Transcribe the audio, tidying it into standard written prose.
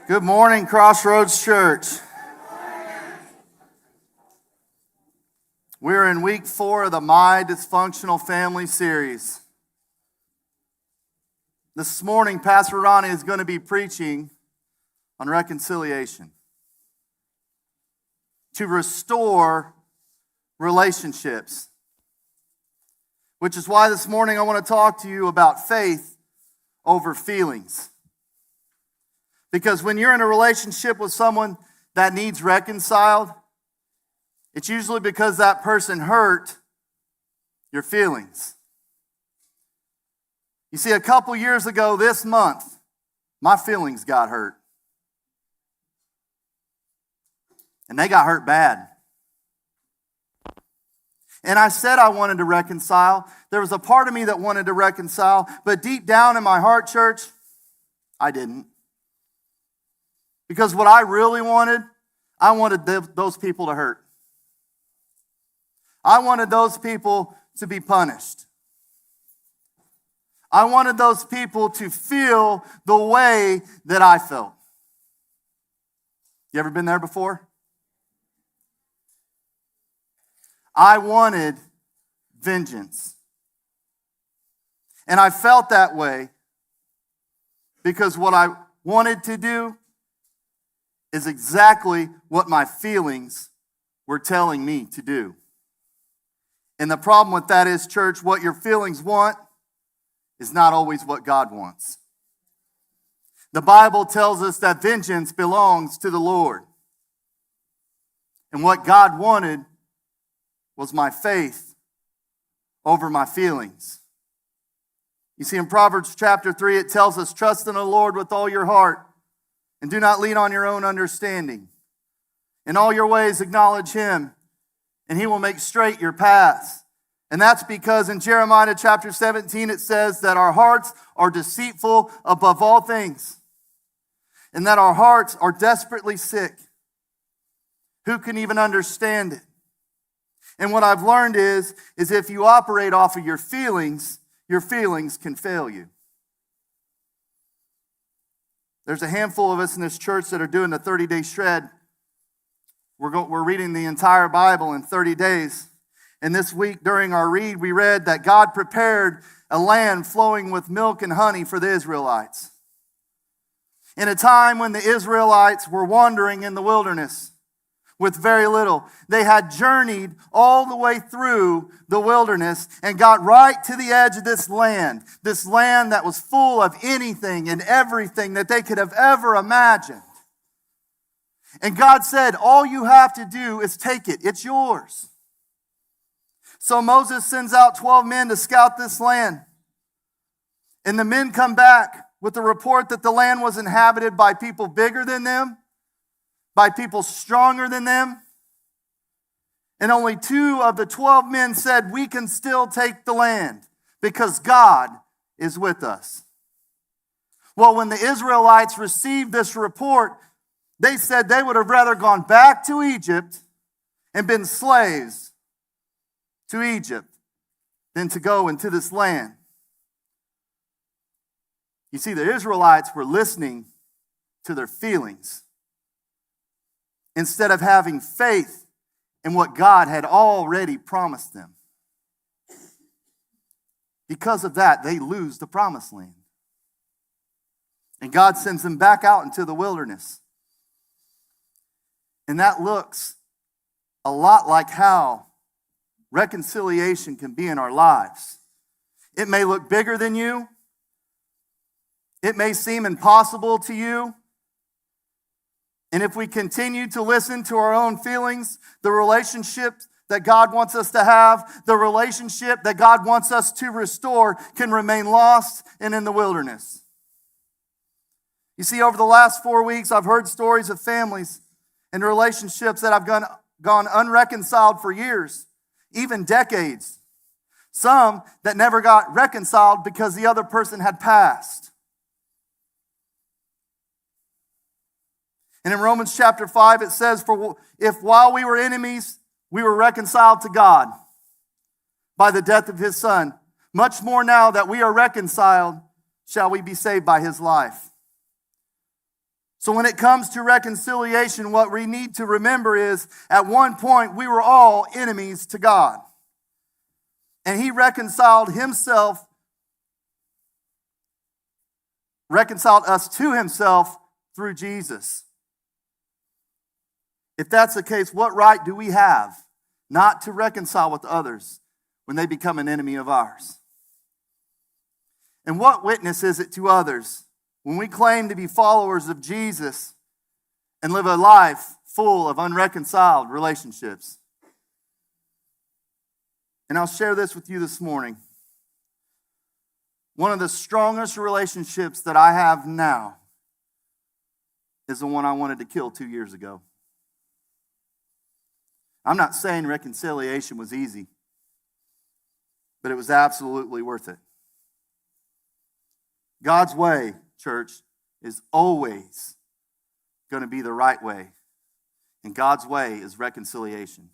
Good morning, Crossroads Church. We're in week 4 of the My Dysfunctional Family series. This morning, Pastor Ronnie is going to be preaching on reconciliation. To restore relationships. Which is why this morning I want to talk to you about faith over feelings. Because when you're in a relationship with someone that needs reconciled, it's usually because that person hurt your feelings. You see, a couple years ago this month, my feelings got hurt. And they got hurt bad. And I said I wanted to reconcile. There was a part of me that wanted to reconcile, but deep down in my heart, church, I didn't. Because what I really wanted, I wanted those people to hurt. I wanted those people to be punished. I wanted those people to feel the way that I felt. You ever been there before? I wanted vengeance. And I felt that way because what I wanted to do is exactly what my feelings were telling me to do. And the problem with that is, church, what your feelings want is not always what God wants. The Bible tells us that vengeance belongs to the Lord. And what God wanted was my faith over my feelings. You see, in Proverbs chapter 3, it tells us, trust in the Lord with all your heart and do not lean on your own understanding. In all your ways acknowledge Him, and He will make straight your paths. And that's because in Jeremiah chapter 17, it says that our hearts are deceitful above all things, and that our hearts are desperately sick. Who can even understand it? And what I've learned is if you operate off of your feelings can fail you. There's a handful of us in this church that are doing the 30-day shred. We're reading the entire Bible in 30 days. And this week during our read, we read that God prepared a land flowing with milk and honey for the Israelites. In a time when the Israelites were wandering in the wilderness with very little. They had journeyed all the way through the wilderness and got right to the edge of this land that was full of anything and everything that they could have ever imagined. And God said, all you have to do is take it. It's yours. So Moses sends out 12 men to scout this land. And the men come back with the report that the land was inhabited by people bigger than them, by people stronger than them. And only 2 of the 12 men said, we can still take the land because God is with us. Well, when the Israelites received this report, they said they would have rather gone back to Egypt and been slaves to Egypt than to go into this land. You see, the Israelites were listening to their feelings instead of having faith in what God had already promised them. Because of that, they lose the promised land. And God sends them back out into the wilderness. And that looks a lot like how reconciliation can be in our lives. It may look bigger than you. It may seem impossible to you. And if we continue to listen to our own feelings, the relationship that God wants us to have, the relationship that God wants us to restore, can remain lost and in the wilderness. You see, over the last 4 weeks, I've heard stories of families and relationships that have gone unreconciled for years, even decades. Some that never got reconciled because the other person had passed. And in Romans chapter 5, it says, for if while we were enemies, we were reconciled to God by the death of His Son, much more now that we are reconciled, shall we be saved by His life. So when it comes to reconciliation, what we need to remember is at one point we were all enemies to God. And he reconciled us to himself through Jesus. If that's the case, what right do we have not to reconcile with others when they become an enemy of ours? And what witness is it to others when we claim to be followers of Jesus and live a life full of unreconciled relationships? And I'll share this with you this morning. One of the strongest relationships that I have now is the one I wanted to kill 2 years ago. I'm not saying reconciliation was easy, but it was absolutely worth it. God's way, church, is always going to be the right way. And God's way is reconciliation.